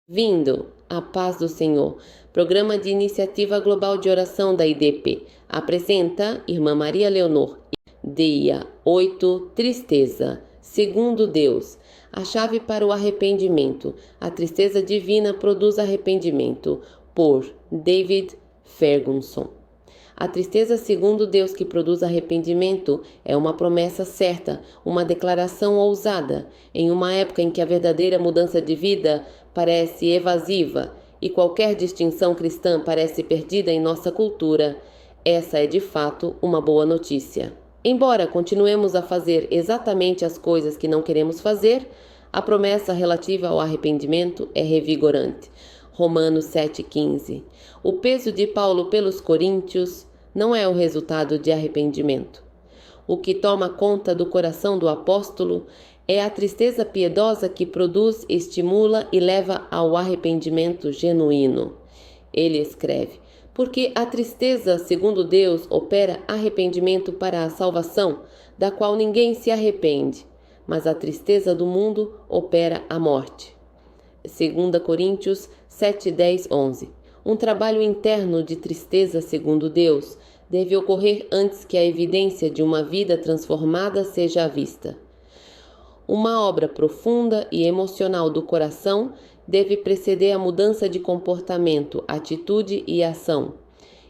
Vindo, a paz do Senhor. Programa de Iniciativa Global de Oração da IDP. Apresenta Irmã Maria Leonor. Dia 8. Tristeza. Segundo Deus. A chave para o arrependimento. A tristeza divina produz arrependimento. Por David Ferguson. A tristeza segundo Deus que produz arrependimento é uma promessa certa, uma declaração ousada, em uma época em que a verdadeira mudança de vida parece evasiva e qualquer distinção cristã parece perdida em nossa cultura. Essa é de fato uma boa notícia. Embora continuemos a fazer exatamente as coisas que não queremos fazer, a promessa relativa ao arrependimento é revigorante. Romanos 7,15. O peso de Paulo pelos coríntios não é o resultado de arrependimento. O que toma conta do coração do apóstolo é a tristeza piedosa que produz, estimula e leva ao arrependimento genuíno. Ele escreve: porque a tristeza, segundo Deus, opera arrependimento para a salvação, da qual ninguém se arrepende, mas a tristeza do mundo opera a morte. 2 Coríntios 7, 10, 11. Um trabalho interno de tristeza, segundo Deus, deve ocorrer antes que a evidência de uma vida transformada seja à vista. Uma obra profunda e emocional do coração deve preceder a mudança de comportamento, atitude e ação.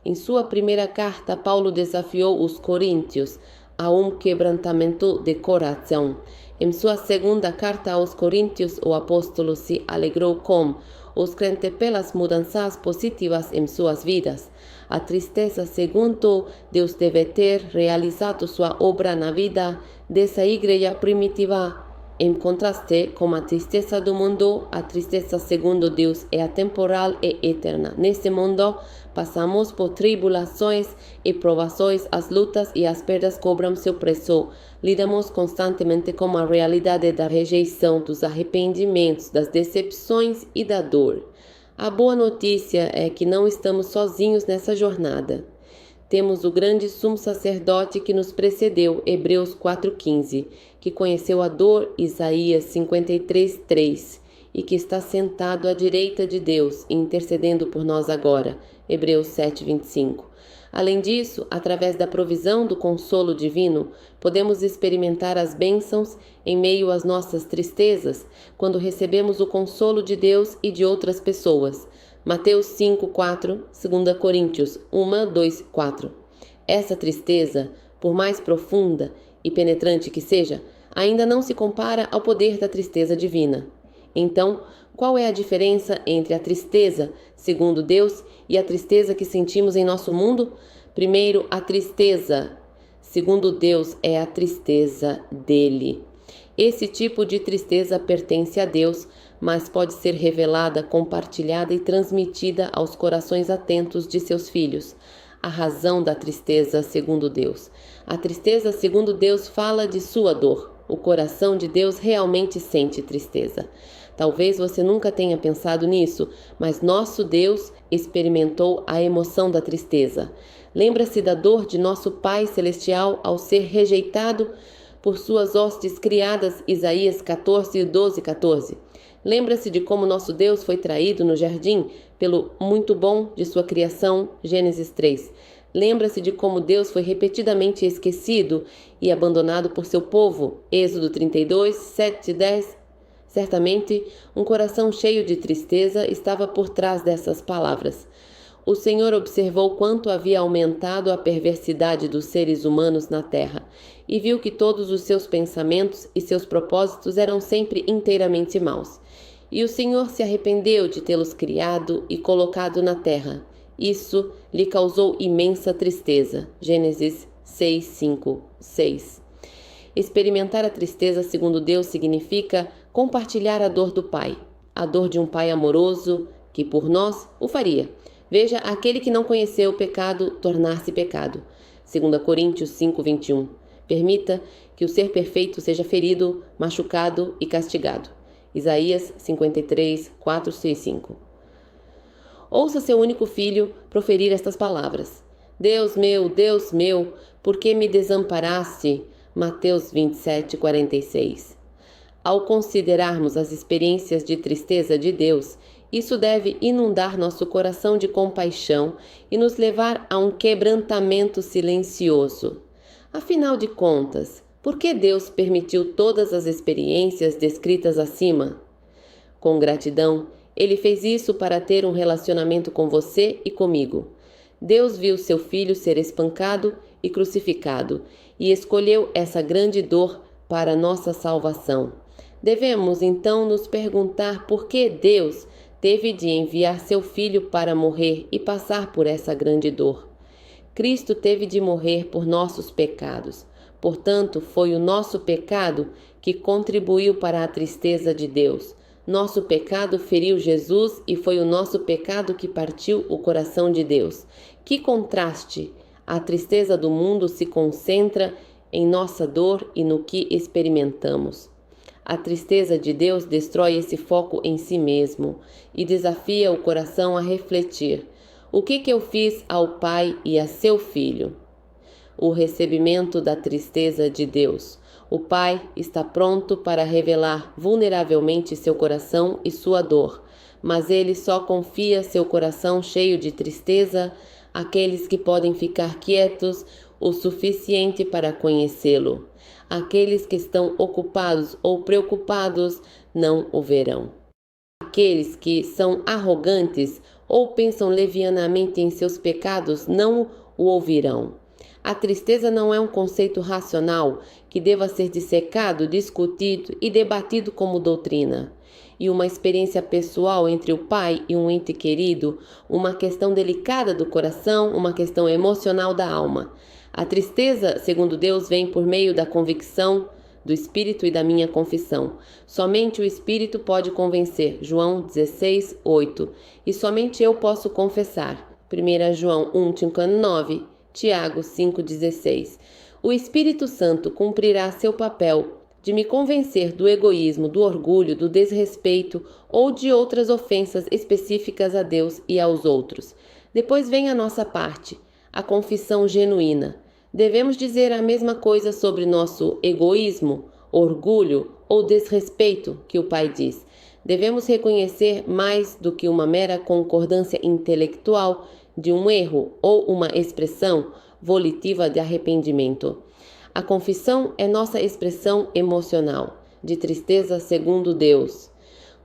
Em sua primeira carta, Paulo desafiou os coríntios a um quebrantamento de coração. Em sua segunda carta aos coríntios, o apóstolo se alegrou com os crentes pelas mudanças positivas em suas vidas. A tristeza, segundo Deus, deve ter realizado sua obra na vida dessa igreja primitiva. Em contraste com a tristeza do mundo, a tristeza segundo Deus é atemporal e eterna. Neste mundo, passamos por tribulações e provações, as lutas e as perdas cobram seu preço. Lidamos constantemente com a realidade da rejeição, dos arrependimentos, das decepções e da dor. A boa notícia é que não estamos sozinhos nessa jornada. Temos o grande sumo sacerdote que nos precedeu, Hebreus 4,15, que conheceu a dor, Isaías 53,3, e que está sentado à direita de Deus, intercedendo por nós agora, Hebreus 7,25. Além disso, através da provisão do consolo divino, podemos experimentar as bênçãos em meio às nossas tristezas, quando recebemos o consolo de Deus e de outras pessoas. Mateus 5, 4, 2 Coríntios 1, 2, 4. Essa tristeza, por mais profunda e penetrante que seja, ainda não se compara ao poder da tristeza divina. Então, qual é a diferença entre a tristeza, segundo Deus, e a tristeza que sentimos em nosso mundo? Primeiro, a tristeza, segundo Deus, é a tristeza dele. Esse tipo de tristeza pertence a Deus, mas pode ser revelada, compartilhada e transmitida aos corações atentos de seus filhos. A razão da tristeza, segundo Deus. A tristeza, segundo Deus, fala de sua dor. O coração de Deus realmente sente tristeza. Talvez você nunca tenha pensado nisso, mas nosso Deus experimentou a emoção da tristeza. Lembra-se da dor de nosso Pai Celestial ao ser rejeitado por suas hostes criadas, Isaías 14, 12, 14. Lembra-se de como nosso Deus foi traído no jardim pelo muito bom de sua criação, Gênesis 3. Lembra-se de como Deus foi repetidamente esquecido e abandonado por seu povo, Êxodo 32, 7, 10. Certamente, um coração cheio de tristeza estava por trás dessas palavras. O Senhor observou quanto havia aumentado a perversidade dos seres humanos na terra e viu que todos os seus pensamentos e seus propósitos eram sempre inteiramente maus. E o Senhor se arrependeu de tê-los criado e colocado na terra. Isso lhe causou imensa tristeza. Gênesis 6, 5, 6. Experimentar a tristeza segundo Deus significa compartilhar a dor do Pai, a dor de um Pai amoroso que por nós o faria. Veja aquele que não conheceu o pecado tornar-se pecado. 2 Coríntios 5, 21. Permita que o ser perfeito seja ferido, machucado e castigado. Isaías 53, 4, 6, 5. Ouça seu único filho proferir estas palavras. Deus meu, por que me desamparaste? Mateus 27, 46. Ao considerarmos as experiências de tristeza de Deus Isso deve inundar nosso coração de compaixão e nos levar a um quebrantamento silencioso. Afinal de contas, por que Deus permitiu todas as experiências descritas acima? Com gratidão, Ele fez isso para ter um relacionamento com você e comigo. Deus viu seu filho ser espancado e crucificado e escolheu essa grande dor para nossa salvação. Devemos então nos perguntar por que Deus teve de enviar seu filho para morrer e passar por essa grande dor. Cristo teve de morrer por nossos pecados. Portanto, foi o nosso pecado que contribuiu para a tristeza de Deus. Nosso pecado feriu Jesus e foi o nosso pecado que partiu o coração de Deus. Que contraste! A tristeza do mundo se concentra em nossa dor e no que experimentamos. A tristeza de Deus destrói esse foco em si mesmo e desafia o coração a refletir: o que eu fiz ao Pai e a seu Filho? O recebimento da tristeza de Deus. O Pai está pronto para revelar vulneravelmente seu coração e sua dor, mas Ele só confia seu coração cheio de tristeza àqueles que podem ficar quietos o suficiente para conhecê-lo. Aqueles que estão ocupados ou preocupados não o verão. Aqueles que são arrogantes ou pensam levianamente em seus pecados não o ouvirão. A tristeza não é um conceito racional que deva ser dissecado, discutido e debatido como doutrina. E uma experiência pessoal entre o pai e um ente querido, uma questão delicada do coração, uma questão emocional da alma. A tristeza, segundo Deus, vem por meio da convicção do Espírito e da minha confissão. Somente o Espírito pode convencer. João 16, 8. E somente eu posso confessar. 1 João 1, 9. Tiago 5,16. O Espírito Santo cumprirá seu papel de me convencer do egoísmo, do orgulho, do desrespeito ou de outras ofensas específicas a Deus e aos outros. Depois vem a nossa parte, a confissão genuína. Devemos dizer a mesma coisa sobre nosso egoísmo, orgulho ou desrespeito que o Pai diz. Devemos reconhecer mais do que uma mera concordância intelectual de um erro ou uma expressão volitiva de arrependimento. A confissão é nossa expressão emocional de tristeza segundo Deus.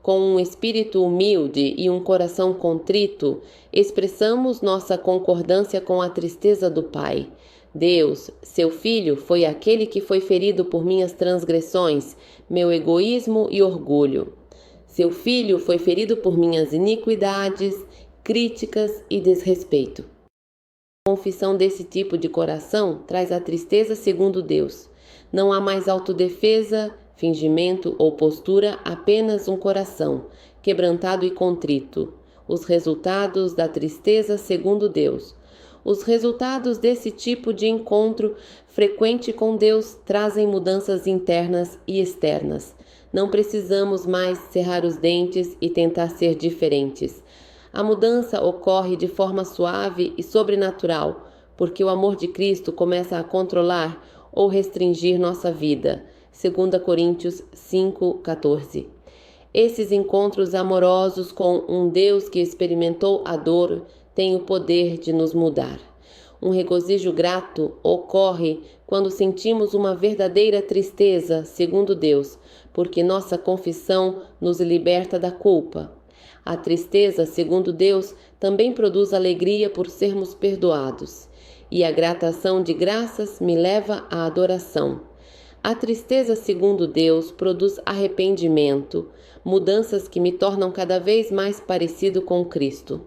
Com um espírito humilde e um coração contrito, expressamos nossa concordância com a tristeza do Pai. Deus, seu Filho, foi aquele que foi ferido por minhas transgressões, meu egoísmo e orgulho. Seu Filho foi ferido por minhas iniquidades, críticas e desrespeito. A confissão desse tipo de coração traz a tristeza segundo Deus. Não há mais autodefesa, fingimento ou postura, apenas um coração, quebrantado e contrito. Os resultados da tristeza segundo Deus. Os resultados desse tipo de encontro frequente com Deus trazem mudanças internas e externas. Não precisamos mais cerrar os dentes e tentar ser diferentes. A mudança ocorre de forma suave e sobrenatural, porque o amor de Cristo começa a controlar ou restringir nossa vida. 2 Coríntios 5,14. Esses encontros amorosos com um Deus que experimentou a dor têm o poder de nos mudar. Um regozijo grato ocorre quando sentimos uma verdadeira tristeza, segundo Deus, porque nossa confissão nos liberta da culpa. A tristeza, segundo Deus, também produz alegria por sermos perdoados, e a gratação de graças me leva à adoração. A tristeza, segundo Deus, produz arrependimento, mudanças que me tornam cada vez mais parecido com Cristo.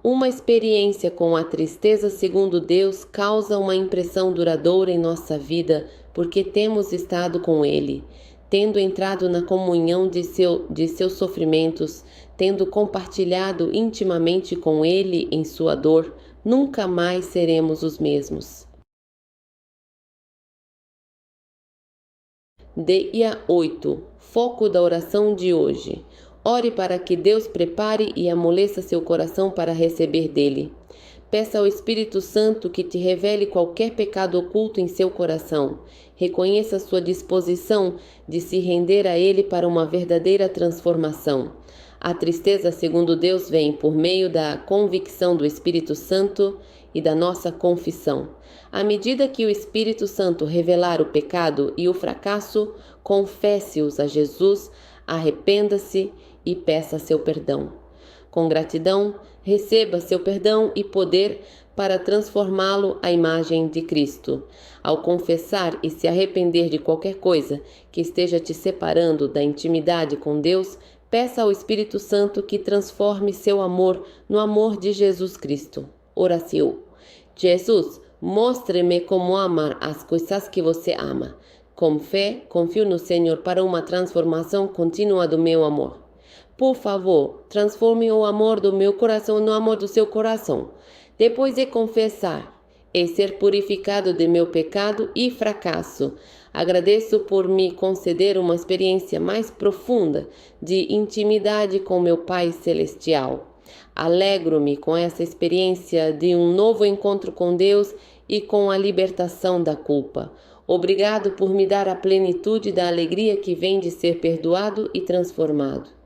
Uma experiência com a tristeza, segundo Deus, causa uma impressão duradoura em nossa vida, porque temos estado com Ele. Tendo entrado na comunhão de seus sofrimentos, tendo compartilhado intimamente com Ele em sua dor, nunca mais seremos os mesmos. Dia 8. Foco da oração de hoje. Ore para que Deus prepare e amoleça seu coração para receber dele. Peça ao Espírito Santo que te revele qualquer pecado oculto em seu coração. Reconheça sua disposição de se render a Ele para uma verdadeira transformação. A tristeza, segundo Deus, vem por meio da convicção do Espírito Santo e da nossa confissão. À medida que o Espírito Santo revelar o pecado e o fracasso, confesse-os a Jesus, arrependa-se e peça seu perdão. Com gratidão, receba seu perdão e poder para transformá-lo à imagem de Cristo. Ao confessar e se arrepender de qualquer coisa que esteja te separando da intimidade com Deus, peça ao Espírito Santo que transforme seu amor no amor de Jesus Cristo. Oração. Jesus, mostre-me como amar as coisas que você ama. Com fé, confio no Senhor para uma transformação contínua do meu amor. Por favor, transforme o amor do meu coração no amor do seu coração. Depois de confessar e ser purificado de meu pecado e fracasso, agradeço por me conceder uma experiência mais profunda de intimidade com meu Pai Celestial. Alegro-me com essa experiência de um novo encontro com Deus e com a libertação da culpa. Obrigado por me dar a plenitude da alegria que vem de ser perdoado e transformado.